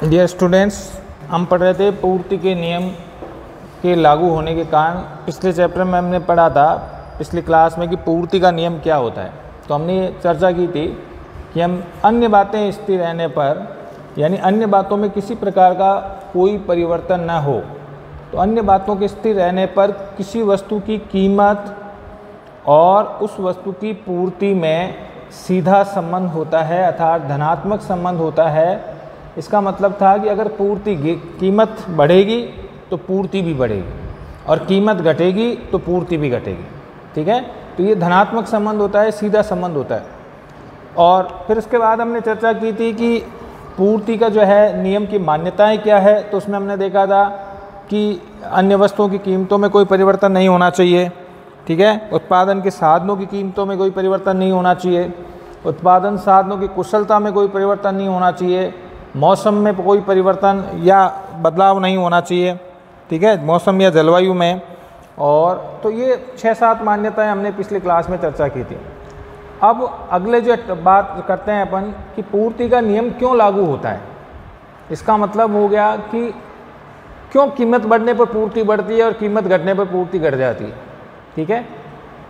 Dear students, हम पढ़ रहे थे पूर्ति के नियम के लागू होने के कारण। पिछले चैप्टर में हमने पढ़ा था पिछली क्लास में कि पूर्ति का नियम क्या होता है। तो हमने चर्चा की थी कि हम अन्य बातें स्थिर रहने पर, यानी अन्य बातों में किसी प्रकार का कोई परिवर्तन न हो, तो अन्य बातों के स्थिर रहने पर किसी वस्तु की कीमत और उस वस्तु की पूर्ति में सीधा संबंध होता है, अर्थात धनात्मक संबंध होता है। इसका मतलब था कि अगर कीमत बढ़ेगी तो पूर्ति भी बढ़ेगी और कीमत घटेगी तो पूर्ति भी घटेगी। ठीक है, तो ये धनात्मक संबंध होता है, सीधा संबंध होता है। और फिर उसके बाद हमने चर्चा की थी कि पूर्ति का जो है नियम की मान्यताएं क्या है। तो उसमें हमने देखा था कि अन्य वस्तुओं की कीमतों में कोई परिवर्तन नहीं होना चाहिए। ठीक है, उत्पादन के साधनों की कीमतों में कोई परिवर्तन नहीं होना चाहिए, उत्पादन साधनों की कुशलता में कोई परिवर्तन नहीं होना चाहिए, मौसम में कोई परिवर्तन या बदलाव नहीं होना चाहिए। ठीक है, मौसम या जलवायु में। और तो ये 6-7 मान्यताएं हमने पिछली क्लास में चर्चा की थी। अब अगले जो बात करते हैं अपन कि पूर्ति का नियम क्यों लागू होता है। इसका मतलब हो गया कि क्यों कीमत बढ़ने पर पूर्ति बढ़ती है और कीमत घटने पर पूर्ति घट जाती है। ठीक है,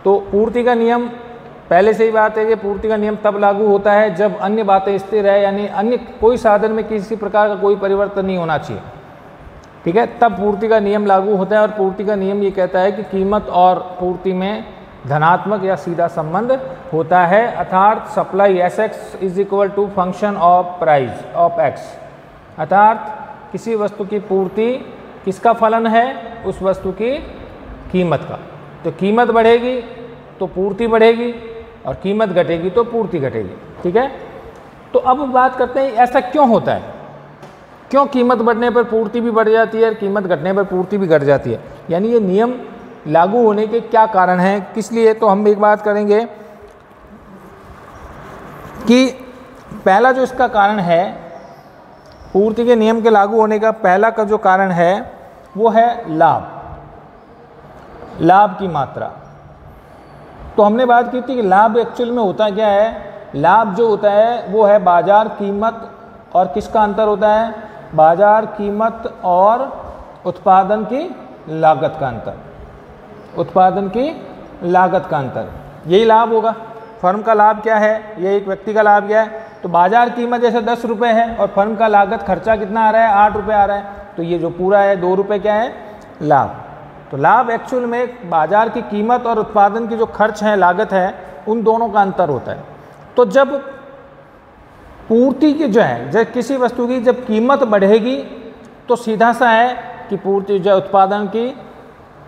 तो पूर्ति का नियम, पहले से ही बात है कि पूर्ति का नियम तब लागू होता है जब अन्य बातें स्थिर है, यानी अन्य कोई साधन में किसी प्रकार का कोई परिवर्तन नहीं होना चाहिए। ठीक है, तब पूर्ति का नियम लागू होता है। और पूर्ति का नियम ये कहता है कि कीमत और पूर्ति में धनात्मक या सीधा संबंध होता है, अर्थात supply Sx is equal to function of price of x, अर्थात किसी वस्तु की पूर्ति किसका फलन है, उस वस्तु की कीमत का। तो कीमत बढ़ेगी तो पूर्ति बढ़ेगी और कीमत घटेगी तो पूर्ति घटेगी। ठीक है, तो अब बात करते हैं ऐसा क्यों होता है, क्यों कीमत बढ़ने पर पूर्ति भी बढ़ जाती है और कीमत घटने पर पूर्ति भी घट जाती है, यानी ये नियम लागू होने के क्या कारण हैं, किस लिए। तो हम एक बात करेंगे कि पहला जो इसका कारण है, पूर्ति के नियम के लागू होने का पहला का जो कारण है वो है लाभ की मात्रा। तो हमने बात की थी कि लाभ एक्चुअल में होता क्या है। लाभ जो होता है वो है बाजार कीमत और किसका अंतर होता है, बाजार कीमत और उत्पादन की लागत का अंतर, उत्पादन की लागत का अंतर, यही लाभ होगा। फर्म का लाभ क्या है, ये एक व्यक्ति का लाभ क्या है। तो बाजार कीमत जैसे 10 रुपये है और फर्म का लागत खर्चा कितना आ रहा है, 8 रुपये आ रहा है, तो ये जो पूरा है 2 रुपये क्या है, लाभ। तो लाभ एक्चुअल में बाजार की कीमत और उत्पादन की जो खर्च है, लागत है, उन दोनों का अंतर होता है। तो जब पूर्ति की जो है, जब किसी वस्तु की जब कीमत बढ़ेगी तो सीधा सा है कि पूर्ति जो उत्पादन की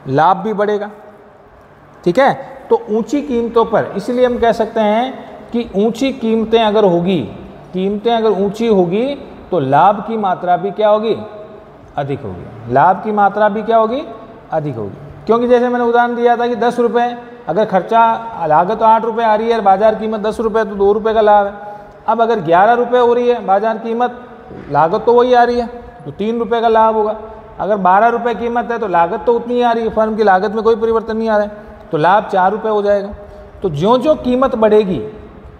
लाभ भी बढ़ेगा। ठीक है, तो ऊंची कीमतों पर, इसलिए हम कह सकते हैं कि ऊंची कीमतें अगर होगी, कीमतें अगर ऊंची होगी तो लाभ की मात्रा भी क्या होगी, अधिक होगी। लाभ की मात्रा भी क्या होगी, अधिक होगी। क्योंकि जैसे मैंने उदाहरण दिया था कि 10 रुपये अगर खर्चा, लागत तो 8 रुपये आ रही है, बाजार कीमत 10 रुपये, तो 2 रुपये का लाभ है। अब अगर 11 रुपये हो रही है बाजार कीमत, लागत तो वही आ रही है, तो 3 रुपये का लाभ होगा। अगर 12 रुपये कीमत है तो लागत तो उतनी ही आ रही है, फर्म की लागत में कोई परिवर्तन नहीं आ रहा है, तो लाभ 4 रुपये हो जाएगा। तो ज्यों ज्यों कीमत बढ़ेगी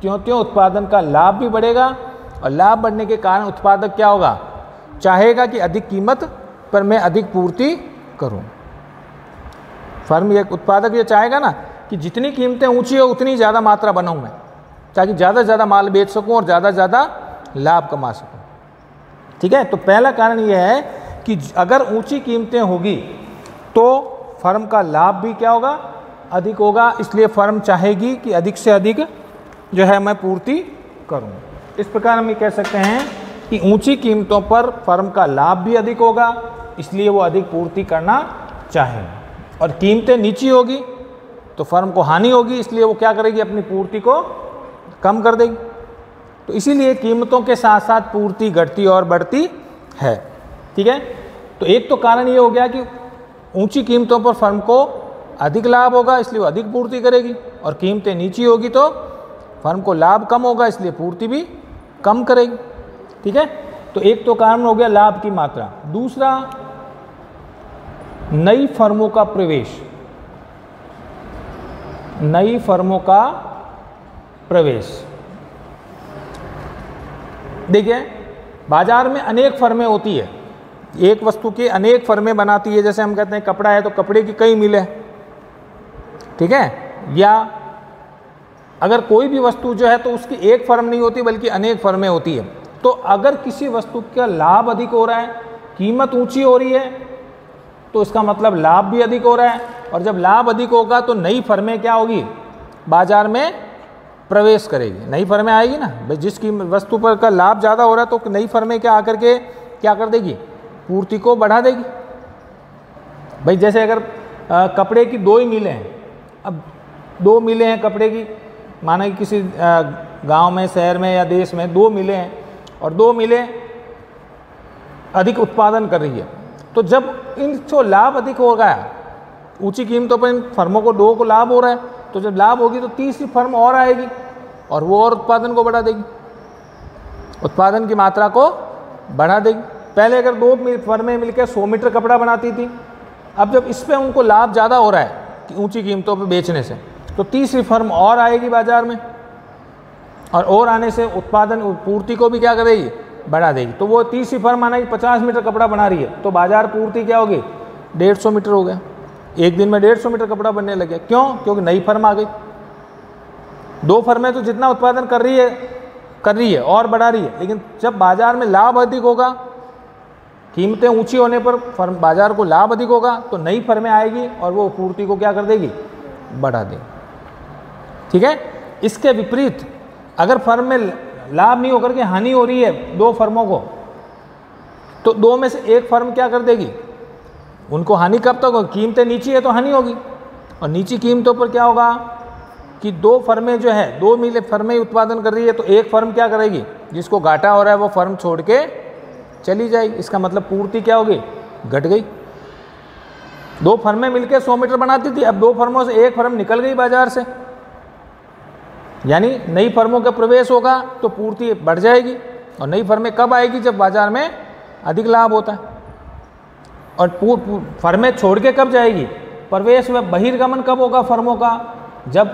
त्यों त्यों उत्पादन का लाभ भी बढ़ेगा, और लाभ बढ़ने के कारण उत्पादक क्या होगा, चाहेगा कि अधिक कीमत पर मैं अधिक पूर्ति करूं। फर्म ये उत्पादक ये चाहेगा ना कि जितनी कीमतें ऊंची हो उतनी ज़्यादा मात्रा बनाऊं मैं, ताकि ज़्यादा से ज़्यादा माल बेच सकूं और ज़्यादा से ज़्यादा लाभ कमा सकूं। ठीक है, तो पहला कारण ये है कि अगर ऊंची कीमतें होगी तो फर्म का लाभ भी क्या होगा, अधिक होगा। इसलिए फर्म चाहेगी कि अधिक से अधिक जो है मैं पूर्ति करूं। इस प्रकार हम ये कह सकते हैं कि ऊंची कीमतों पर फर्म का लाभ भी अधिक होगा, इसलिए वो अधिक पूर्ति करना चाहेगा। और कीमतें नीची होगी तो फर्म को हानि होगी, इसलिए वो क्या करेगी, अपनी पूर्ति को कम कर देगी। तो इसीलिए कीमतों के साथ साथ पूर्ति घटती और बढ़ती है। ठीक है, तो एक तो कारण ये हो गया कि ऊंची कीमतों पर फर्म को अधिक लाभ होगा, इसलिए वो अधिक पूर्ति करेगी, और कीमतें नीची होगी तो फर्म को लाभ कम होगा, इसलिए पूर्ति भी कम करेगी। ठीक है, तो एक तो कारण हो गया लाभ की मात्रा। दूसरा, नई फर्मों का प्रवेश, नई फर्मों का प्रवेश। देखिए बाजार में अनेक फर्में होती है, एक वस्तु की अनेक फर्में बनाती है। जैसे हम कहते हैं कपड़ा है तो कपड़े की कई मिलें, ठीक है, या अगर कोई भी वस्तु जो है तो उसकी एक फर्म नहीं होती बल्कि अनेक फर्में होती है। तो अगर किसी वस्तु का लाभ अधिक हो रहा है, कीमत ऊंची हो रही है, तो इसका मतलब लाभ भी अधिक हो रहा है, और जब लाभ अधिक होगा तो नई फर्में क्या होगी, बाजार में प्रवेश करेगी, नई फर्में आएगी ना भाई। जिसकी वस्तु पर का लाभ ज़्यादा हो रहा है तो नई फर्में क्या आकर के क्या कर देगी, पूर्ति को बढ़ा देगी भाई। जैसे अगर कपड़े की 2 ही मिलें हैं, अब 2 मिलें हैं कपड़े की, माना कि किसी गांव में, शहर में या देश में 2 मिलें हैं और 2 मिलें अधिक उत्पादन कर रही है, तो जब इनको लाभ अधिक हो गया, ऊंची कीमतों पर इन फर्मों को 2 को लाभ हो रहा है, तो जब लाभ होगी तो तीसरी फर्म और आएगी और वो और उत्पादन को बढ़ा देगी, उत्पादन की मात्रा को बढ़ा देगी। पहले अगर 2 फर्में मिलकर 100 मीटर कपड़ा बनाती थी, अब जब इस पर उनको लाभ ज़्यादा हो रहा है कि ऊंची कीमतों पर बेचने से, तो तीसरी फर्म और आएगी बाजार में, और आने से उत्पादन पूर्ति को भी क्या करेगी, बढ़ा देगी। तो वो तीसरी फर्म आना कि 50 मीटर कपड़ा बना रही है, तो बाजार पूर्ति क्या होगी, 150 मीटर हो गया। एक दिन में 150 मीटर कपड़ा बनने लगे, क्यों, क्योंकि नई फर्म आ गई। 2 फर्में तो जितना उत्पादन कर रही है और बढ़ा रही है, लेकिन जब बाजार में लाभ अधिक होगा, कीमतें ऊंची होने पर फर्म बाजार को लाभ अधिक होगा, तो नई फर्में आएगी और वो पूर्ति को क्या कर देगी, बढ़ा देगी, ठीक है। इसके विपरीत अगर फर्म में लाभ नहीं होकर के हानि हो रही है 2 फर्मों को, तो 2 में से एक फर्म क्या कर देगी, उनको हानि कब तक होगी, कीमतें नीची है तो हानि होगी, और नीची कीमतों पर क्या होगा कि 2 फर्में जो है, 2 मिले फर्में उत्पादन कर रही है, तो एक फर्म क्या करेगी, जिसको घाटा हो रहा है वो फर्म छोड़ के चली जाएगी। इसका मतलब पूर्ति क्या होगी, घट गई। 2 फर्में मिलकर 100 मीटर बनाती थी, अब 2 फर्मों से एक फर्म निकल गई बाजार से, यानी नई फर्मों का प्रवेश होगा तो पूर्ति बढ़ जाएगी। और नई फर्में कब आएगी, जब बाजार में अधिक लाभ होता है। और फर्में छोड़ के कब जाएगी, प्रवेश व बहिर्गमन कब होगा फर्मों का, जब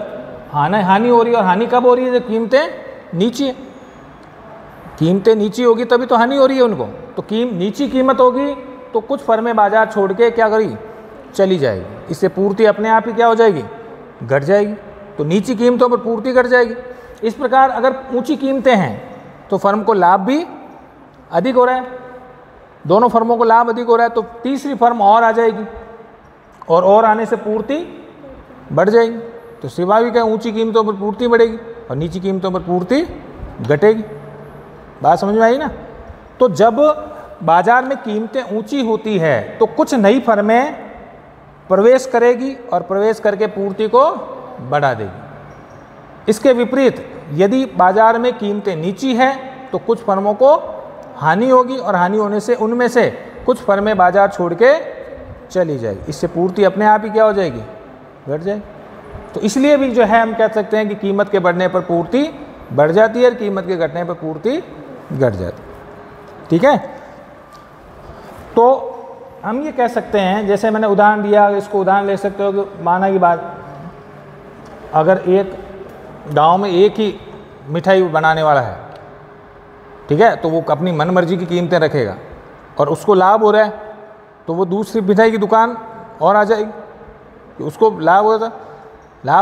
हानि हो रही है। और हानि कब हो रही है, जब कीमतें नीची है, कीमतें नीची होगी तभी तो हानि हो रही है उनको। तो नीची कीमत होगी तो कुछ फर्में बाजार छोड़ के क्या करेगी, चली जाएगी, इससे पूर्ति अपने आप ही क्या हो जाएगी, घट जाएगी। तो नीची कीमतों पर पूर्ति घट जाएगी। इस प्रकार अगर ऊंची कीमतें हैं तो फर्म को लाभ भी अधिक हो रहा है, दोनों फर्मों को लाभ अधिक हो रहा है, तो तीसरी फर्म और आ जाएगी, और आने से पूर्ति बढ़ जाएगी। तो स्वाभाविक है ऊंची कीमतों पर पूर्ति बढ़ेगी और नीची कीमतों पर पूर्ति घटेगी। बात समझ में आई ना। तो जब बाजार में कीमतें ऊंची होती है तो कुछ नई फर्में प्रवेश करेगी और प्रवेश करके पूर्ति को बढ़ा देगी। इसके विपरीत यदि बाजार में कीमतें नीची हैं तो कुछ फर्मों को हानि होगी, और हानि होने से उनमें से कुछ फर्में बाजार छोड़ के चली जाएगी। इससे पूर्ति अपने आप ही क्या हो जाएगी, घट जाएगी। तो इसलिए भी जो है हम कह सकते हैं कि कीमत के बढ़ने पर पूर्ति बढ़ जाती है और कीमत के घटने पर पूर्ति घट जाती है, ठीक है। तो हम ये कह सकते हैं, जैसे मैंने उदाहरण दिया, इसको उदाहरण ले सकते हो कि माना की बात, अगर एक गांव में एक ही मिठाई बनाने वाला है, ठीक है, तो वो अपनी मनमर्जी की कीमतें रखेगा और उसको लाभ हो रहा है, तो वो दूसरी मिठाई की दुकान और आ जाएगी, उसको लाभ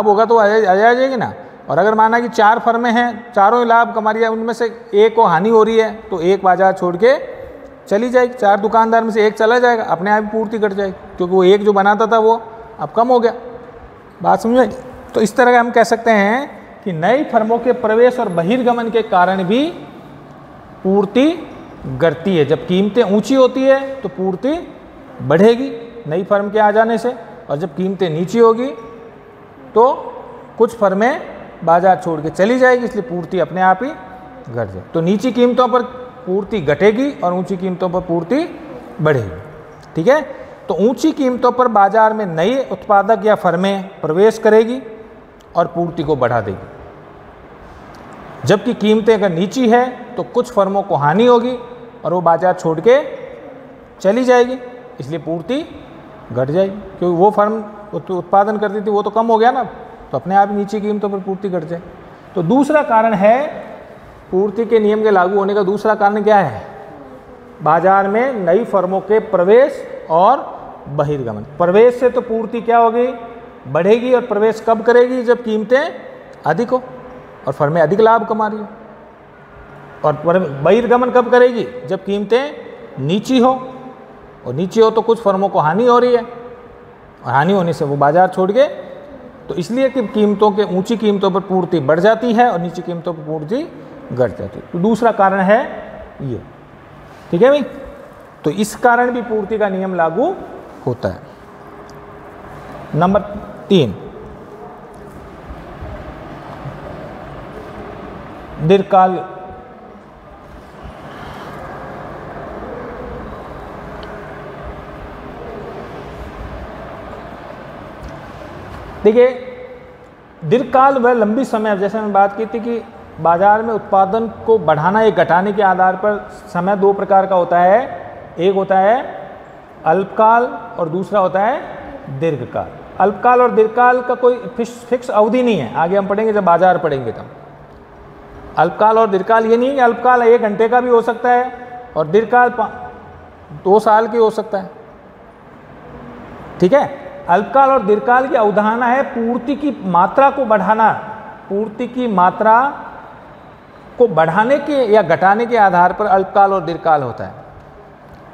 होगा तो आ जाएगी ना। और अगर माना कि 4 फर्में हैं, चारों ही लाभ कमा रही है, उनमें से एक को हानि हो रही है, तो एक बाजार छोड़ के चली जाएगी। 4 दुकानदार में से एक चला जाएगा, अपने आप ही पूर्ति घट जाएगी, क्योंकि वो एक जो बनाता था वो अब कम हो गया। बात समझ में। तो इस तरह हम कह सकते हैं कि नई फर्मों के प्रवेश और बहिर्गमन के कारण भी पूर्ति घटती है। जब कीमतें ऊंची होती है तो पूर्ति बढ़ेगी नई फर्म के आ जाने से, और जब कीमतें नीची होगी तो कुछ फर्में बाजार छोड़ के चली जाएगी, इसलिए पूर्ति अपने आप ही घट जाएगी। तो नीची कीमतों पर पूर्ति घटेगी और ऊंची कीमतों पर पूर्ति बढ़ेगी, ठीक है। तो ऊंची कीमतों पर बाजार में नए उत्पादक या फर्में प्रवेश करेगी और पूर्ति को बढ़ा देगी। जबकि कीमतें अगर नीची है तो कुछ फर्मों को हानि होगी और वो बाजार छोड़ के चली जाएगी, इसलिए पूर्ति घट जाएगी, क्योंकि वो फर्म उत्पादन करती थी वो तो कम हो गया ना, तो अपने आप ही नीची कीमतों पर पूर्ति घट जाए। तो दूसरा कारण है पूर्ति के नियम के लागू होने का, दूसरा कारण क्या है, बाजार में नई फर्मों के प्रवेश और बहिर्गमन। प्रवेश से तो पूर्ति क्या होगी, बढ़ेगी, और प्रवेश कब करेगी, जब कीमतें अधिक हो और फर्में अधिक लाभ कमा रही हो। और बहिर्गमन कब करेगी, जब कीमतें नीची हो, और नीची हो तो कुछ फर्मों को हानि हो रही है, और हानि होने से वो बाजार छोड़ के, तो इसलिए कि कीमतों के ऊंची कीमतों पर पूर्ति बढ़ जाती है और नीची कीमतों पर पूर्ति घट जाती है। तो दूसरा कारण है ये, ठीक है भाई। तो इस कारण भी पूर्ति का नियम लागू होता है। नंबर 3, दीर्घकाल। देखिए, दीर्घकाल वह लंबी समय, जैसे मैंने बात की थी कि बाजार में उत्पादन को बढ़ाना या घटाने के आधार पर समय दो प्रकार का होता है। एक होता है अल्पकाल और दूसरा होता है दीर्घकाल। अल्पकाल और दीर्घकाल का कोई फिक्स अवधि नहीं है, आगे हम पढ़ेंगे जब बाजार पढ़ेंगे तब। अल्पकाल और दीर्घकाल ये नहीं है कि अल्पकाल 1 घंटे का भी हो सकता है और दीर्घकाल 2 साल की हो सकता है, ठीक है। अल्पकाल और दीर्घकाल की अवधारणा है पूर्ति की मात्रा को बढ़ाना, पूर्ति की मात्रा को बढ़ाने के या घटाने के आधार पर अल्पकाल और दीर्घकाल होता है।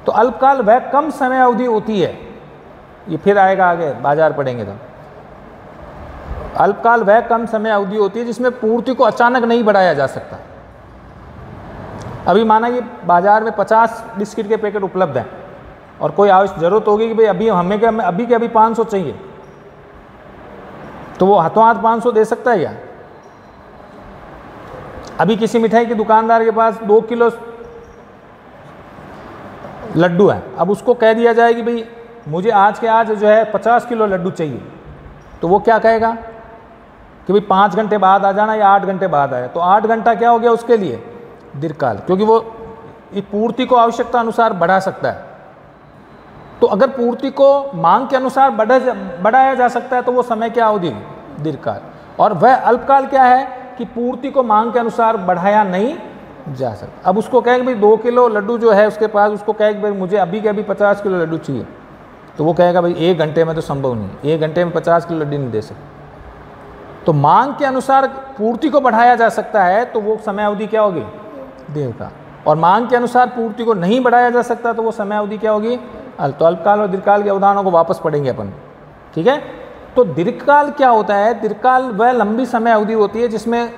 तो अल्पकाल वह कम समय अवधि होती है, ये फिर आएगा आगे बाजार पढ़ेंगे तो। अल्पकाल वह कम समय अवधि होती है जिसमें पूर्ति को अचानक नहीं बढ़ाया जा सकता। अभी माना कि बाजार में 50 बिस्किट के पैकेट उपलब्ध हैं और कोई आवश्यक जरूरत होगी कि भाई अभी हमें क्या, अभी के अभी 500 चाहिए, तो वो हाथों हाथ 500 दे सकता है क्या? अभी किसी मिठाई के दुकानदार के पास 2 किलो लड्डू है, अब उसको कह दिया जाए कि भाई मुझे आज के आज जो है 50 किलो लड्डू चाहिए, तो वो क्या कहेगा कि भाई 5 घंटे बाद आ जाना या 8 घंटे बाद आया। तो 8 घंटा क्या हो गया उसके लिए, दीर्घकाल, क्योंकि वो इस पूर्ति को आवश्यकता अनुसार बढ़ा सकता है। तो अगर पूर्ति को मांग के अनुसार बढ़ाया जा सकता है तो वो समय क्या अवधि, दीर्घकाल। और वह अल्पकाल क्या है कि पूर्ति को मांग के अनुसार बढ़ाया नहीं जा सकता। अब उसको कहेंगे भाई 2 किलो लड्डू जो है उसके पास, उसको कहेंगे भाई मुझे अभी के अभी 50 किलो लड्डू चाहिए, तो वो कहेगा भाई 1 घंटे में तो संभव नहीं, 1 घंटे में 50 किलो लड्डू नहीं दे सकते। तो मांग के अनुसार पूर्ति को बढ़ाया जा सकता है तो वो समय अवधि क्या होगी, दीर्घकाल। और मांग के अनुसार पूर्ति को नहीं बढ़ाया जा सकता तो वो समय अवधि क्या होगी, तो अल्पकाल और दीर्घकाल की अवधारणाओं को वापस पढ़ेंगे अपन, ठीक है। तो दीर्घकाल क्या होता है, दीर्घकाल वह लंबी समय अवधि होती है जिसमें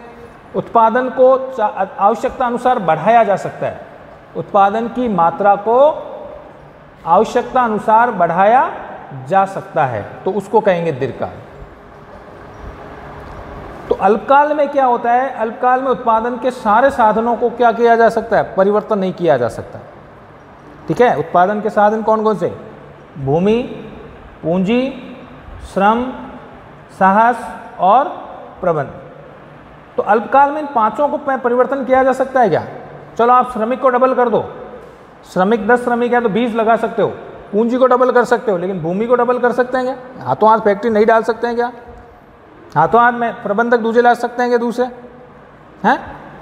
उत्पादन को आवश्यकता अनुसार बढ़ाया जा सकता है, उत्पादन की मात्रा को आवश्यकता अनुसार बढ़ाया जा सकता है, तो उसको कहेंगे दीर्घकाल। तो अल्पकाल में क्या होता है, अल्पकाल में उत्पादन के सारे साधनों को क्या किया जा सकता है, परिवर्तन नहीं किया जा सकता, ठीक है। उत्पादन के साधन कौन कौन से, भूमि, पूंजी, श्रम, साहस और प्रबंध। तो अल्पकाल में इन पांचों को परिवर्तन किया जा सकता है क्या? चलो आप श्रमिक को डबल कर दो, श्रमिक 10 श्रमिक है तो 20 लगा सकते हो, पूंजी को डबल कर सकते हो, लेकिन भूमि को डबल कर सकते हैं क्या? हाथों हाथ फैक्ट्री नहीं डाल सकते हैं क्या? हाथों हाथ में प्रबंधक दूसरे ला सकते हैं क्या दूसरे हैं?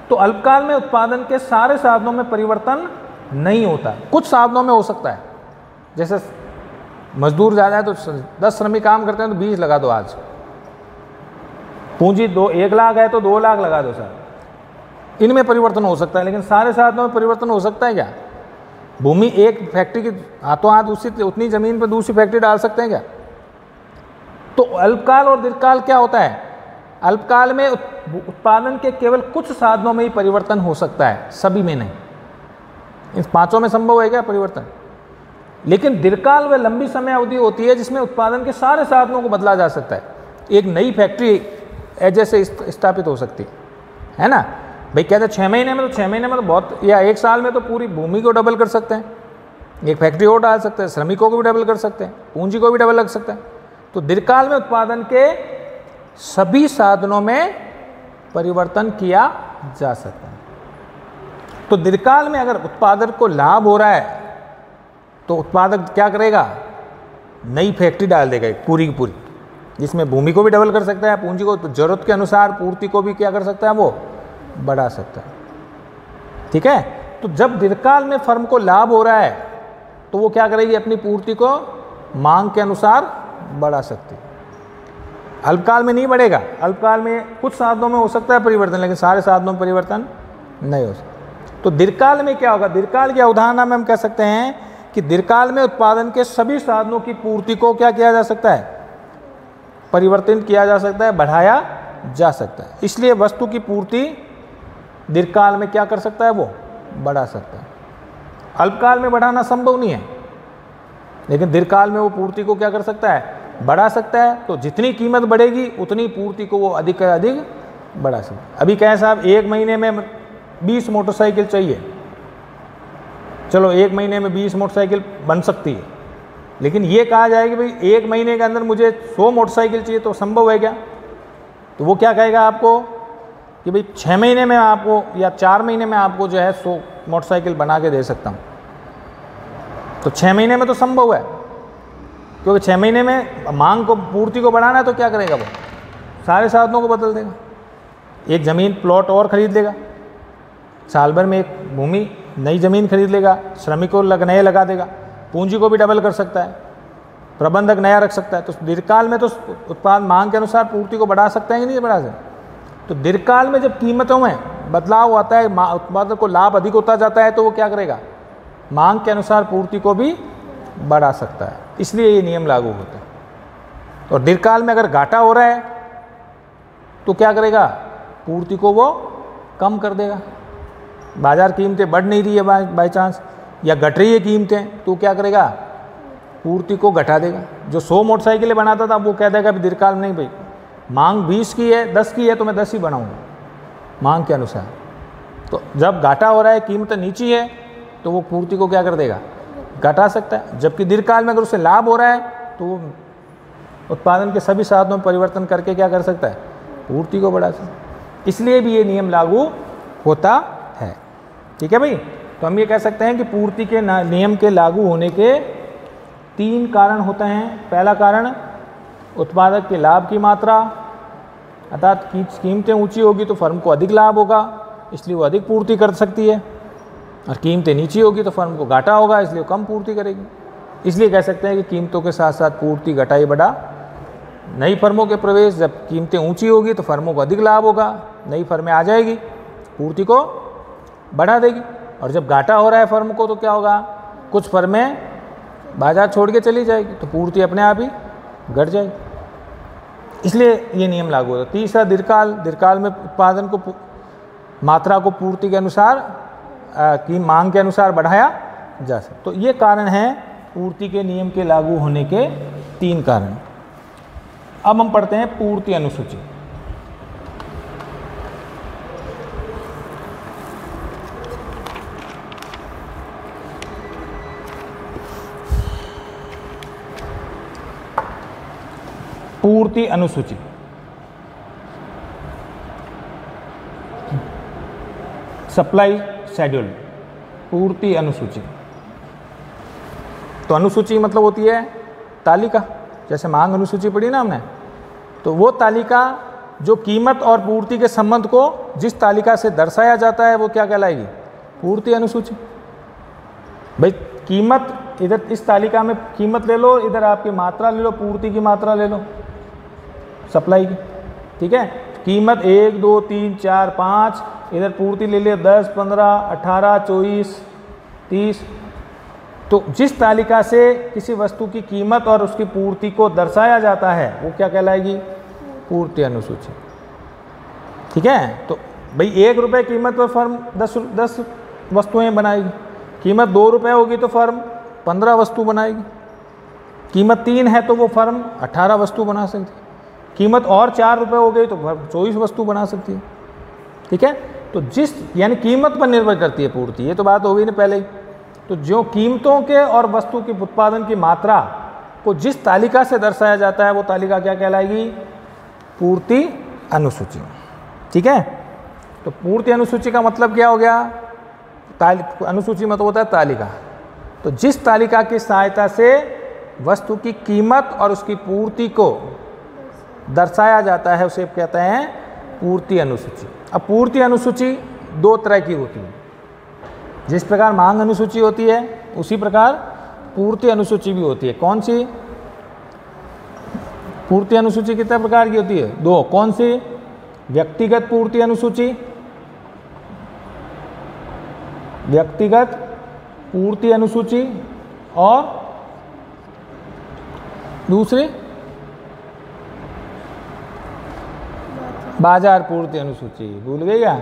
तो अल्पकाल में उत्पादन के सारे साधनों में परिवर्तन नहीं होता, कुछ साधनों में हो सकता है। जैसे मजदूर ज़्यादा है तो 10 श्रमिक काम करते हैं तो 20 लगा दो आज, पूंजी 1 लाख है तो 2 लाख लगा दो सर, इनमें परिवर्तन हो सकता है, लेकिन सारे साधनों में परिवर्तन हो सकता है क्या? भूमि एक फैक्ट्री की हाथों हाथ उतनी ज़मीन पर दूसरी फैक्ट्री डाल सकते हैं क्या? तो अल्पकाल और दीर्घकाल क्या होता है, अल्पकाल में उत्पादन के केवल कुछ साधनों में ही परिवर्तन हो सकता है, सभी में नहीं। इन पांचों में संभव है क्या परिवर्तन? लेकिन दीर्घकाल वह लंबी समय अवधि होती है जिसमें उत्पादन के सारे साधनों को बदला जा सकता है। एक नई फैक्ट्री जैसे स्थापित हो सकती है ना भाई, कहते हैं 6 महीने में, तो 6 महीने में तो बहुत, या 1 साल में तो पूरी भूमि को डबल कर सकते हैं, एक फैक्ट्री और डाल सकते हैं, श्रमिकों को भी डबल कर सकते हैं, पूंजी को भी डबल लग सकता है। तो दीर्घकाल में उत्पादन के सभी साधनों में परिवर्तन किया जा सकता है। तो दीर्घकाल में अगर उत्पादक को लाभ हो रहा है तो उत्पादक क्या करेगा, नई फैक्ट्री डाल देगा पूरी की पूरी, जिसमें भूमि को भी डबल कर सकता है, पूंजी को जरूरत के अनुसार पूर्ति को भी क्या कर सकता है, वो बढ़ा सकता है, ठीक है। तो जब दीर्घकाल में फर्म को लाभ हो रहा है तो वो क्या करेगी, अपनी पूर्ति को मांग के अनुसार बढ़ा सकती है। अल्पकाल में नहीं बढ़ेगा, अल्पकाल में कुछ साधनों में हो सकता है परिवर्तन, लेकिन सारे साधनों में परिवर्तन नहीं हो सकता। तो दीर्घकाल में क्या होगा, दीर्घकाल के उदाहरण में हम कह सकते हैं कि दीर्घकाल में उत्पादन के सभी साधनों की पूर्ति को क्या किया जा सकता है, परिवर्तित किया जा सकता है, बढ़ाया जा सकता है। इसलिए वस्तु की पूर्ति दीर्घकाल में क्या कर सकता है, वो बढ़ा सकता है। अल्पकाल में बढ़ाना संभव नहीं है, लेकिन दीर्घकाल में वो पूर्ति को क्या कर सकता है, बढ़ा सकता है। तो जितनी कीमत बढ़ेगी उतनी पूर्ति को वो अधिक से अधिक बढ़ा सकता है। अभी कहें साहब 1 महीने में 20 मोटरसाइकिल चाहिए, चलो 1 महीने में 20 मोटरसाइकिल बन सकती है, लेकिन ये कहा जाए कि भाई 1 महीने के अंदर मुझे 100 मोटरसाइकिल चाहिए, तो संभव है क्या? तो वो क्या कहेगा आपको कि भाई 6 महीने में आपको या 4 महीने में आपको जो है 100 मोटरसाइकिल बना के दे सकता हूँ। तो 6 महीने में तो संभव है, क्योंकि 6 महीने में मांग को, पूर्ति को बढ़ाना है, तो क्या करेगा वो, सारे साधनों को बदल देगा। एक ज़मीन प्लॉट और खरीद लेगा, साल भर में एक भूमि नई ज़मीन खरीद लेगा, श्रमिकों नए लगा देगा, पूंजी को भी डबल कर सकता है, प्रबंधक नया रख सकता है। तो दीर्घकाल में तो उत्पाद मांग के अनुसार पूर्ति को बढ़ा सकते हैं कि नहीं बढ़ा सकते। तो दीर्घकाल में जब कीमतों में बदलाव आता है, उत्पादक को लाभ अधिक होता जाता है, तो वो क्या करेगा, मांग के अनुसार पूर्ति को भी बढ़ा सकता है। इसलिए ये नियम लागू होता है। और दीर्घकाल में अगर घाटा हो रहा है तो क्या करेगा, पूर्ति को वो कम कर देगा। बाजार कीमतें बढ़ नहीं रही है बाई चांस, या घट रही है कीमतें, तो क्या करेगा, पूर्ति को घटा देगा। जो 100 मोटरसाइकिलें बनाता था वो कह देगा भी दीर्घकाल में नहीं, भाई मांग 20 की है, 10 की है, तो मैं 10 ही बनाऊंगा मांग के अनुसार। तो जब घाटा हो रहा है, कीमत नीची है, तो वो पूर्ति को क्या कर देगा, घटा सकता है। जबकि दीर्घकाल में अगर उससे लाभ हो रहा है तो वो उत्पादन के सभी साधनों में परिवर्तन करके क्या कर सकता है, पूर्ति को बढ़ा सकता है। इसलिए भी ये नियम लागू होता है। ठीक है भाई। तो हम ये कह सकते हैं कि पूर्ति के नियम के लागू होने के 3 कारण होते हैं। पहला कारण, उत्पादक के लाभ की मात्रा, अर्थात कीमतें ऊंची होगी तो फर्म को अधिक लाभ होगा, इसलिए वो अधिक पूर्ति कर सकती है, और कीमतें नीची होगी तो फर्म को घाटा होगा, इसलिए वो कम पूर्ति करेगी। इसलिए कह सकते हैं कि कीमतों के साथ साथ पूर्ति घटाई बढ़ा। नई फर्मों के प्रवेश, जब कीमतें ऊंची होगी तो फर्मों को अधिक लाभ होगा, नई फर्में आ जाएगी, पूर्ति को बढ़ा देगी। और जब घाटा हो रहा है फर्म को तो क्या होगा, कुछ फर्में बाजार छोड़ के चली जाएगी, तो पूर्ति अपने आप ही घट जाएगी। इसलिए ये नियम लागू होता है। तीसरा, दीर्घकाल में उत्पादन को मात्रा को पूर्ति के अनुसार की मांग के अनुसार बढ़ाया जा सकता। तो ये कारण हैं पूर्ति के नियम के लागू होने के 3 कारण। अब हम पढ़ते हैं पूर्ति अनुसूची। पूर्ति अनुसूची, सप्लाई शेड्यूल, पूर्ति अनुसूची। तो अनुसूची मतलब होती है तालिका, जैसे मांग अनुसूची पढ़ी ना हमने, तो वो तालिका जो कीमत और पूर्ति के संबंध को जिस तालिका से दर्शाया जाता है वो क्या कहलाएगी, पूर्ति अनुसूची। भाई कीमत, इधर इस तालिका में कीमत ले लो, इधर आपकी मात्रा ले लो, पूर्ति की मात्रा ले लो सप्लाई की। ठीक है, कीमत 1 2 3 4 5, इधर पूर्ति ले लिया 10 15 18 24 30। तो जिस तालिका से किसी वस्तु की कीमत और उसकी पूर्ति को दर्शाया जाता है वो क्या कहलाएगी, पूर्ति अनुसूची। ठीक है। तो भाई 1 रुपये कीमत पर फर्म 10 वस्तुएं बनाएगी, कीमत 2 रुपये होगी तो फर्म 15 वस्तु बनाएगी, कीमत 3 है तो वो फर्म 18 वस्तु बना सकती है, कीमत और 4 रुपये हो गई तो फर्म 24 वस्तु बना सकती है। ठीक है। तो जिस यानी कीमत पर निर्भर करती है पूर्ति, ये तो बात हो गई ना पहले ही। तो जो कीमतों के और वस्तु के उत्पादन की मात्रा को जिस तालिका से दर्शाया जाता है वो तालिका क्या कहलाएगी, पूर्ति अनुसूची। ठीक है। तो पूर्ति अनुसूची का मतलब क्या हो गया, अनुसूची मतलब होता है तालिका। तो जिस तालिका की सहायता से वस्तु की कीमत और उसकी पूर्ति को दर्शाया जाता है उसे कहते हैं पूर्ति अनुसूची। अब पूर्ति अनुसूची 2 तरह की होती है। जिस प्रकार मांग अनुसूची होती है उसी प्रकार पूर्ति अनुसूची भी होती है। कौन सी पूर्ति अनुसूची कितने प्रकार की होती है? 2। कौन सी? व्यक्तिगत पूर्ति अनुसूची, व्यक्तिगत पूर्ति अनुसूची, और दूसरी बाजार पूर्ति अनुसूची। भूल गई क्या?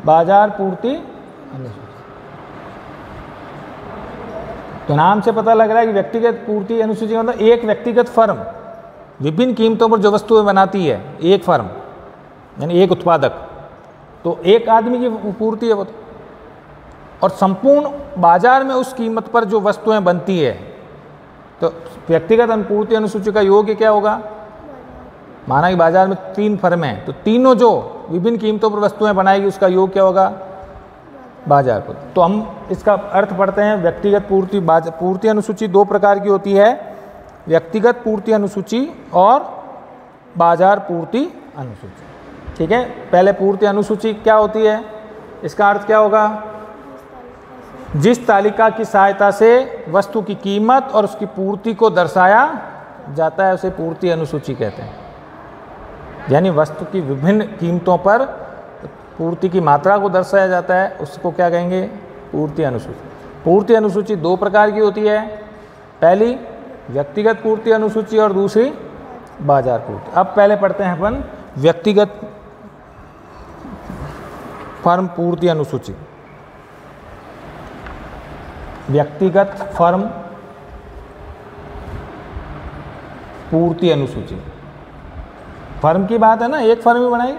बाजार पूर्ति अनुसूची। तो नाम से पता लग रहा है कि व्यक्तिगत पूर्ति अनुसूची मतलब एक व्यक्तिगत फर्म विभिन्न कीमतों पर जो वस्तुएं बनाती है, एक फर्म यानी एक उत्पादक, तो एक आदमी की पूर्ति है वो। और संपूर्ण बाजार में उस कीमत पर जो वस्तुएं बनती है, तो व्यक्तिगत पूर्ति अनुसूची का योग क्या होगा? माना कि बाजार में 3 फर्में हैं, तो तीनों जो विभिन्न कीमतों पर वस्तुएं बनाएगी उसका योग क्या होगा? बाजार पूर्ति। तो हम इसका अर्थ पढ़ते हैं। व्यक्तिगत पूर्ति अनुसूची 2 प्रकार की होती है, व्यक्तिगत पूर्ति अनुसूची और बाजार पूर्ति अनुसूची। ठीक है, पहले पूर्ति अनुसूची क्या होती है, इसका अर्थ क्या होगा? जिस तालिका की सहायता से वस्तु की कीमत और उसकी पूर्ति को दर्शाया जाता है उसे पूर्ति अनुसूची कहते हैं। यानी वस्तु की विभिन्न कीमतों पर पूर्ति की मात्रा को दर्शाया जाता है, उसको क्या कहेंगे? पूर्ति अनुसूची। पूर्ति अनुसूची 2 प्रकार की होती है, पहली व्यक्तिगत पूर्ति अनुसूची और दूसरी बाजार पूर्ति। अब पहले पढ़ते हैं अपन व्यक्तिगत फर्म पूर्ति अनुसूची। व्यक्तिगत फर्म पूर्ति अनुसूची। फर्म की बात है ना, एक फर्म ही बनाई।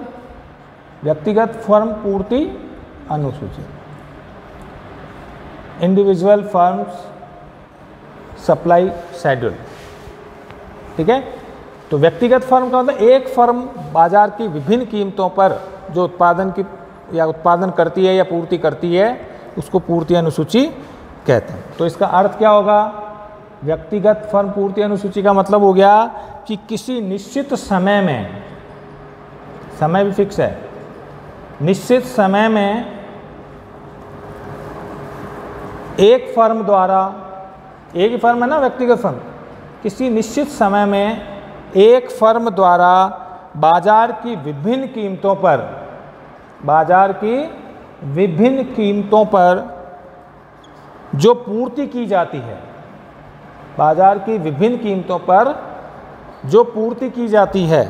व्यक्तिगत फर्म पूर्ति अनुसूची, इंडिविजुअल फर्म्स सप्लाई शेड्यूल। ठीक है, तो व्यक्तिगत फर्म का मतलब एक फर्म बाजार की विभिन्न कीमतों पर जो उत्पादन करती है या पूर्ति करती है उसको पूर्ति अनुसूची कहते हैं। तो इसका अर्थ क्या होगा? व्यक्तिगत फर्म पूर्ति अनुसूची का मतलब हो गया कि किसी निश्चित समय में, समय भी फिक्स है, निश्चित समय में एक फर्म द्वारा, एक ही फर्म है ना व्यक्तिगत फर्म, किसी निश्चित समय में एक फर्म द्वारा बाजार की विभिन्न कीमतों पर जो पूर्ति की जाती है, बाजार की विभिन्न कीमतों पर जो पूर्ति की जाती है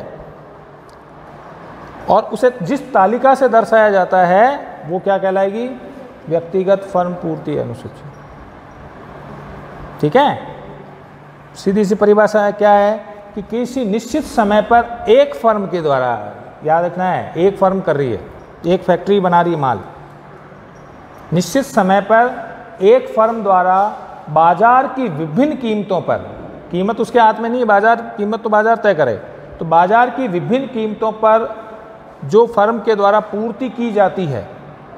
और उसे जिस तालिका से दर्शाया जाता है वो क्या कहलाएगी? व्यक्तिगत फर्म पूर्ति अनुसूची। ठीक है, सीधी सी परिभाषा क्या है कि किसी निश्चित समय पर एक फर्म के द्वारा, याद रखना है, एक फर्म कर रही है, एक फैक्ट्री बना रही है माल, निश्चित समय पर एक फर्म द्वारा बाजार की विभिन्न कीमतों पर, कीमत उसके हाथ में नहीं है, बाजार कीमत तो बाजार तय करे, तो बाजार की विभिन्न कीमतों पर जो फर्म के द्वारा पूर्ति की जाती है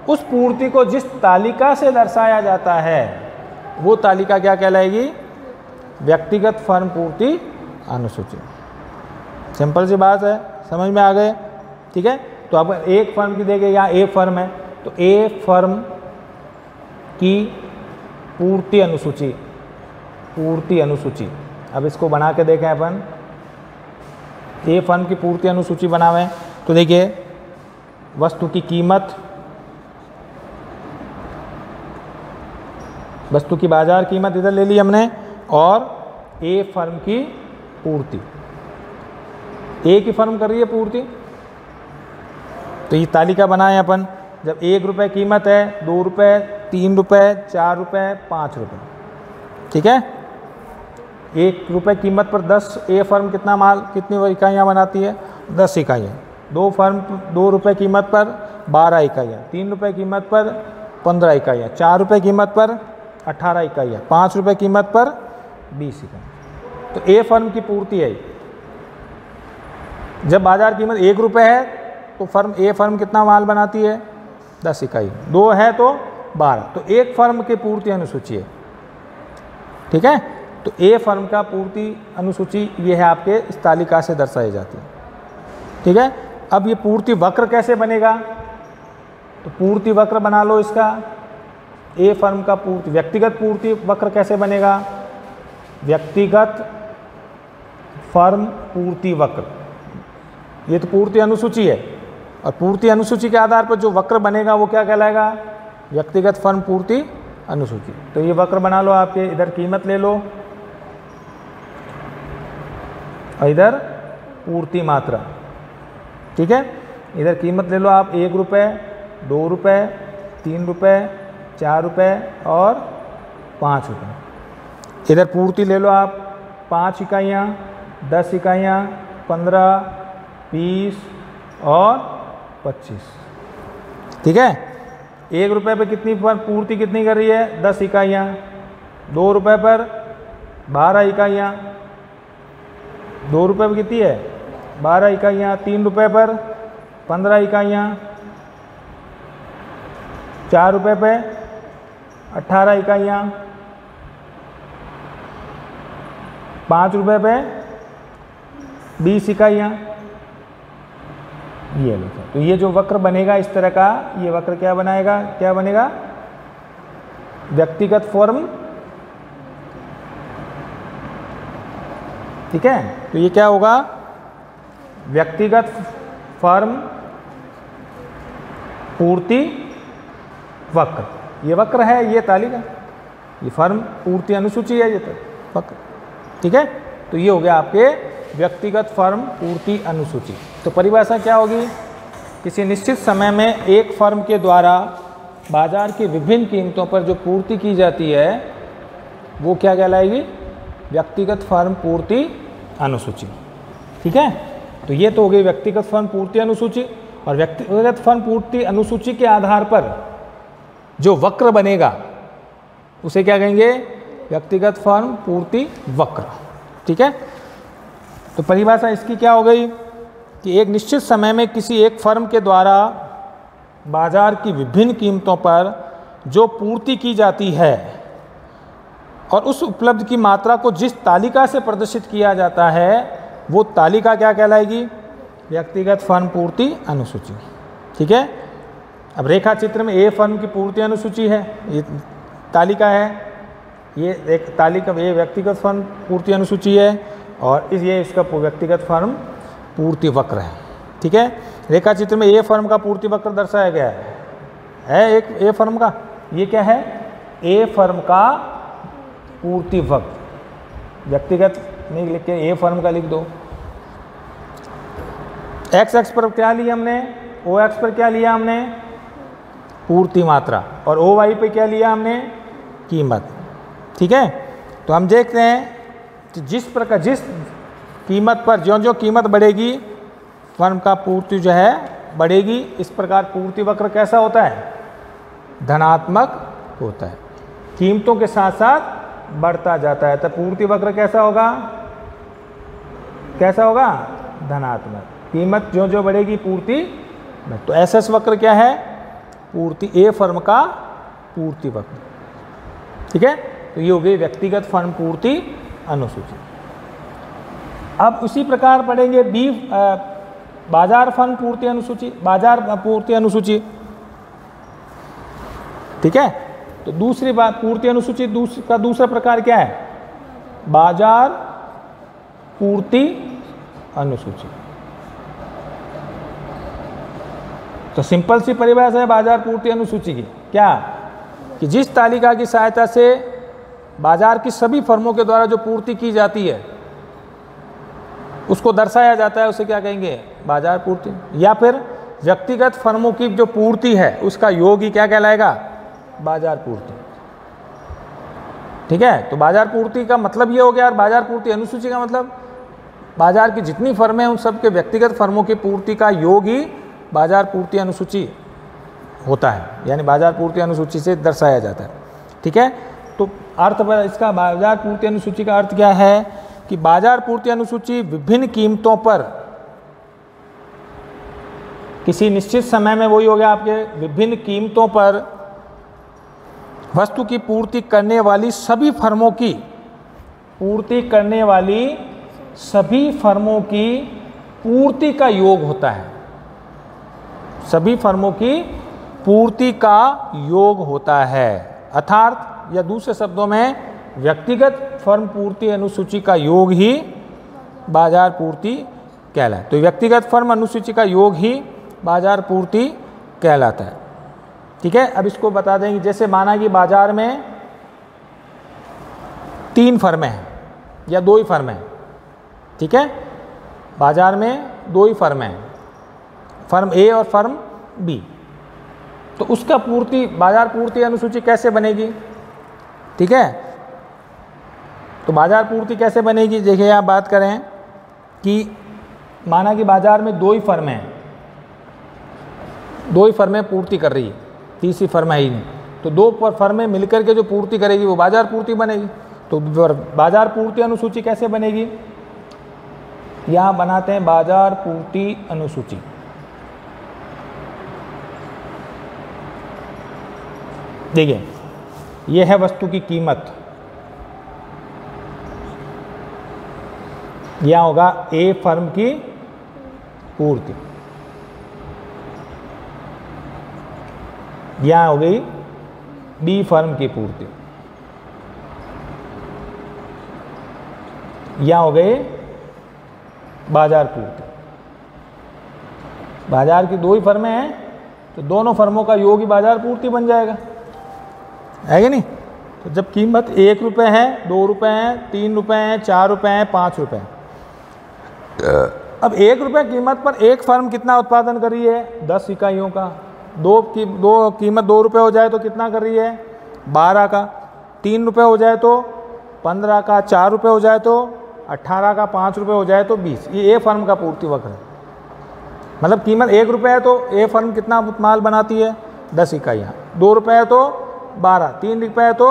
उस पूर्ति को जिस तालिका से दर्शाया जाता है वो तालिका क्या कहलाएगी? व्यक्तिगत फर्म पूर्ति अनुसूची। सिंपल सी बात है, समझ में आ गए? ठीक है, तो अब एक फर्म की देखें, यहाँ ए फर्म है तो ए फर्म की पूर्ति अनुसूची, पूर्ति अनुसूची। अब इसको बना के देखें अपन, ए फर्म की पूर्ति अनुसूची बनावें तो देखिए वस्तु की कीमत, वस्तु की बाजार कीमत इधर ले ली हमने, और ए फर्म की पूर्ति, ए की फर्म कर रही है पूर्ति, तो ये तालिका बनाएं अपन। जब 1 रुपये कीमत है, 2 रुपये, 3 रुपये, 4 रुपये, 5 रुपये। ठीक है, 1 रुपये कीमत पर 10 ए फर्म कितनी इकाइयाँ बनाती है? 10 इकाइयाँ। 2 रुपये कीमत पर 12 इकाइयाँ, 3 रुपये कीमत पर 15 इकाइयाँ, 4 रुपये कीमत पर 18 इकाइयाँ, 5 रुपये कीमत पर 20 इकाइयाँ। तो ए फर्म की पूर्ति है। जब बाजार कीमत 1 रुपये है तो ए फर्म कितना माल बनाती है? 10 इकाई। 2 है तो 12, तो एक फर्म की पूर्ति अनुसूची है। ठीक है, तो ए फर्म का पूर्ति अनुसूची ये है, आपके इस तालिका से दर्शाई जाती है। ठीक है, अब ये पूर्ति वक्र कैसे बनेगा? तो पूर्ति वक्र बना लो इसका। ए फर्म का पूर्ति व्यक्तिगत पूर्ति वक्र कैसे बनेगा? व्यक्तिगत फर्म पूर्ति वक्र, ये तो पूर्ति अनुसूची है, और पूर्ति अनुसूची के आधार पर जो वक्र बनेगा वो क्या कहलाएगा? व्यक्तिगत फर्म पूर्ति अनुसूची। तो ये वक्र बना लो, आपके इधर कीमत ले लो और इधर पूर्ति मात्रा, ठीक है। इधर कीमत ले लो आप 1 रुपये, 2 रुपये, 3 रुपये, 4 रुपये और 5 रुपये। इधर पूर्ति ले लो आप 5 इकाइयाँ, 10 इकाइयाँ, 15, 20 और 25, ठीक है। 1 रुपये पे कितनी पूर्ति कितनी कर रही है? 10 इकाइयाँ। 2 रुपये पर 12 इकाइयाँ, 2 रुपये पर कितनी है? 12 इकाइयाँ। 3 रुपये पर 15 इकाइयाँ, 4 रुपये पे 18 इकाइयाँ, 5 रुपये पे 20 इकाइयाँ। ये लिखो। तो ये जो वक्र बनेगा इस तरह का, ये वक्र क्या बनाएगा? क्या बनेगा? व्यक्तिगत फर्म, ठीक है। तो ये क्या होगा? व्यक्तिगत फर्म पूर्ति वक्र। ये वक्र है, ये तालिका, ये फर्म पूर्ति अनुसूची है, ये तो वक्र, ठीक है। तो ये हो गया आपके व्यक्तिगत फर्म पूर्ति अनुसूची। तो परिभाषा क्या होगी? किसी निश्चित समय में एक फर्म के द्वारा बाजार की विभिन्न कीमतों पर जो पूर्ति की जाती है वो क्या कहलाएगी? व्यक्तिगत फर्म पूर्ति अनुसूची, ठीक है। तो ये तो हो गई व्यक्तिगत फर्म पूर्ति अनुसूची। और व्यक्तिगत फर्म पूर्ति अनुसूची के आधार पर जो वक्र बनेगा उसे क्या कहेंगे? व्यक्तिगत फर्म पूर्ति वक्र, ठीक है। तो परिभाषा इसकी क्या हो गई कि एक निश्चित समय में किसी एक फर्म के द्वारा बाजार की विभिन्न कीमतों पर जो पूर्ति की जाती है और उस उपलब्ध की मात्रा को जिस तालिका से प्रदर्शित किया जाता है वो तालिका क्या कहलाएगी? व्यक्तिगत फर्म पूर्ति अनुसूची, ठीक है। अब रेखा चित्र में ए फर्म की पूर्ति अनुसूची है, ये तालिका है, ये एक तालिका, ये व्यक्तिगत फर्म पूर्ति अनुसूची है, और ये इसका व्यक्तिगत फर्म पूर्ति वक्र है, ठीक है। रेखा चित्र में ए फर्म का पूर्ति वक्र दर्शाया गया है एक ए फर्म का, ये क्या है? ए फर्म का पूर्ति वक्र। व्यक्तिगत नहीं लिख के ए फर्म का लिख दो। एक्स एक्स पर क्या लिया हमने? ओ एक्स पर क्या लिया हमने? पूर्ति मात्रा। और ओ वाई पे क्या लिया हमने? कीमत, ठीक है। तो हम देखते हैं कि जिस प्रकार जिस कीमत पर ज्यों ज्यों कीमत बढ़ेगी फर्म का पूर्ति जो है बढ़ेगी। इस प्रकार पूर्ति वक्र कैसा होता है? धनात्मक होता है, कीमतों के साथ साथ बढ़ता जाता है। तो पूर्ति वक्र कैसा होगा? कैसा होगा? धनात्मक। कीमत ज्यों ज्यों बढ़ेगी पूर्ति। तो एसएस वक्र क्या है? पूर्ति, ए फर्म का पूर्ति वक्र, ठीक है। तो ये हो गई व्यक्तिगत फर्म पूर्ति अनुसूची। अब उसी प्रकार पढ़ेंगे बी बाजार फर्म पूर्ति अनुसूची, बाजार पूर्ति अनुसूची, ठीक है। तो दूसरी बात पूर्ति अनुसूची का दूसरा प्रकार क्या है? बाजार पूर्ति अनुसूची। तो सिंपल सी परिभाषा है बाजार पूर्ति अनुसूची की, क्या? कि जिस तालिका की सहायता से बाजार की सभी फर्मों के द्वारा जो पूर्ति की जाती है उसको दर्शाया जाता है, उसे क्या कहेंगे? बाजार पूर्ति। या फिर व्यक्तिगत फर्मों की जो पूर्ति है उसका योग ही क्या कहलाएगा? बाजार पूर्ति, ठीक है। तो बाजार पूर्ति का मतलब ये हो गया, और बाजार पूर्ति अनुसूची का मतलब बाजार की जितनी फर्में हैं उन सब के व्यक्तिगत फर्मों की पूर्ति का योग ही बाजार पूर्ति अनुसूची होता है, यानी बाजार पूर्ति अनुसूची से दर्शाया जाता है, ठीक है। तो अर्थ इसका बाजार पूर्ति अनुसूची का अर्थ क्या है कि बाजार पूर्ति अनुसूची विभिन्न कीमतों पर किसी निश्चित समय में, वही हो गया आपके, विभिन्न कीमतों पर वस्तु की पूर्ति करने वाली सभी फर्मों की पूर्ति का योग होता है। सभी फर्मों की पूर्ति का योग होता है। अर्थात या दूसरे शब्दों में व्यक्तिगत फर्म पूर्ति अनुसूची का योग ही बाजार पूर्ति कहलाता है। तो व्यक्तिगत फर्म अनुसूची का योग ही बाजार पूर्ति कहलाता है। ठीक है, अब इसको बता देंगे। जैसे माना कि बाजार में 3 फर्में हैं या 2 ही फर्में हैं। ठीक है, बाजार में 2 ही फर्में हैं, फर्म ए और फर्म बी। तो उसका पूर्ति बाजार पूर्ति अनुसूची कैसे बनेगी? ठीक है, तो बाजार पूर्ति कैसे बनेगी? देखिए आप बात करें कि माना कि बाजार में 2 ही फर्में हैं, 2 ही फर्में पूर्ति कर रही है, तीसरी फर्म है ही नहीं। तो 2 फर्में मिलकर के जो पूर्ति करेगी वो बाजार पूर्ति बनेगी। तो बाजार पूर्ति अनुसूची कैसे बनेगी? यहाँ बनाते हैं बाजार पूर्ति अनुसूची। देखिए ये है वस्तु की कीमत, यह होगा ए फर्म की पूर्ति, यह हो गई बी फर्म की पूर्ति, यह हो गई बाजार पूर्ति। बाजार की 2 ही फर्में हैं तो दोनों फर्मों का योग ही बाजार पूर्ति बन जाएगा, है कि नहीं? तो जब कीमत 1 रुपये है, 2 रुपये हैं, 3 रुपये हैं, 4 रुपये हैं, 5 रुपये हैं। अब 1 रुपये कीमत पर एक फर्म कितना उत्पादन कर रही है? 10 इकाइयों का। दो कीमत 2 रुपये हो जाए तो कितना कर रही है? 12 का। 3 रुपये हो जाए तो 15 का, 4 रुपये हो जाए तो 18 का, 5 रुपये हो जाए तो 20। ये ए फर्म का पूर्ति वक्र है। मतलब कीमत 1 रुपये है तो ए फर्म कितना माल बनाती है? 10 इकाइयाँ। 2 रुपये है तो 12, 3 रुपये है तो।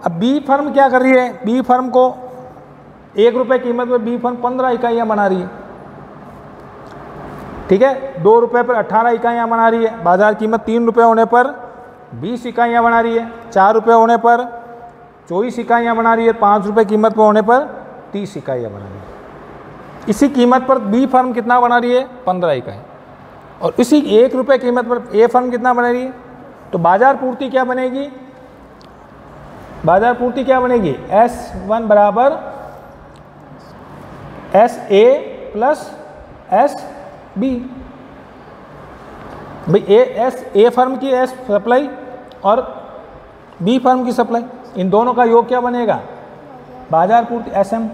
अब बी फर्म क्या कर रही है? बी फर्म को 1 रुपये कीमत में बी फर्म 15 इकाइयाँ बना रही है। ठीक है, 2 रुपये पर 18 इकाइयाँ बना रही है। बाजार कीमत 3 रुपये होने पर 20 इकाइयाँ बना रही है। 4 रुपये होने पर 24 इकाइयाँ बना रही है। 5 रुपये कीमत पर होने पर 30 इकाइयाँ बना रही है। इसी कीमत पर बी फर्म कितना बना रही है? 15 इकाई। और इसी 1 रुपये कीमत पर ए फर्म कितना बना रही है? तो बाजार पूर्ति क्या बनेगी? बाजार पूर्ति क्या बनेगी? S1 बराबर SA प्लस SB। भाई ए फर्म की एस सप्लाई और बी फर्म की सप्लाई, इन दोनों का योग क्या बनेगा? बाजार पूर्ति SM।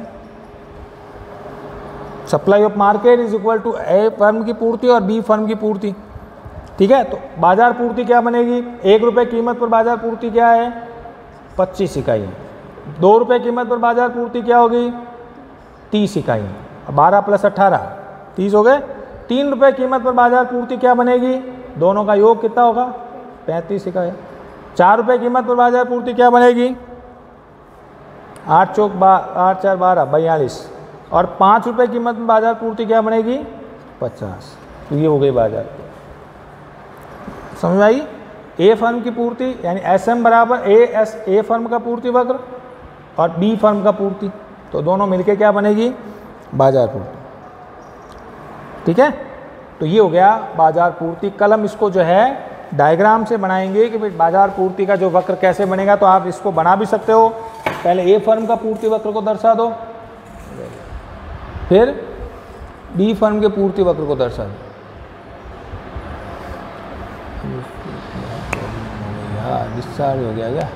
Supply of market is equal to A firm की पूर्ति और बी फर्म की पूर्ति। ठीक है, तो बाजार पूर्ति क्या बनेगी? 1 रुपये कीमत पर बाजार पूर्ति क्या है? 25 इकाई। 2 रुपये कीमत पर बाजार पूर्ति क्या होगी? 30 इकाई। 12 प्लस 18 30 हो गए। 3 रुपये कीमत पर बाजार पूर्ति क्या बनेगी? दोनों का योग कितना होगा? 35 इकाई। 4 रुपये कीमत पर बाजार पूर्ति क्या बनेगी? 8 चौक 8 4 12 42। और 5 रुपये कीमत में बाजार पूर्ति क्या बनेगी? 50। तो ये हो गई बाजार। समझ में आई? ए फर्म की पूर्ति यानी SM बराबर ए फर्म का पूर्ति वक्र और बी फर्म का पूर्ति, तो दोनों मिलके क्या बनेगी? बाजार पूर्ति। ठीक है, तो ये हो गया बाजार पूर्ति। कल हम इसको जो है डायग्राम से बनाएंगे कि भाई बाजार पूर्ति का जो वक्र कैसे बनेगा। तो आप इसको बना भी सकते हो। पहले ए फर्म का पूर्ति वक्र को दर्शा दो, फिर बी फर्म के पूर्ति वक्र को दर्शा दो। डिस्चार्ज हो गया क्या?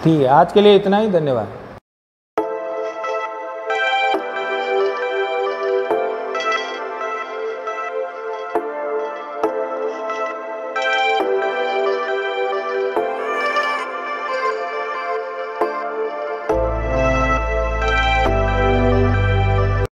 ठीक है, आज के लिए इतना ही। धन्यवाद।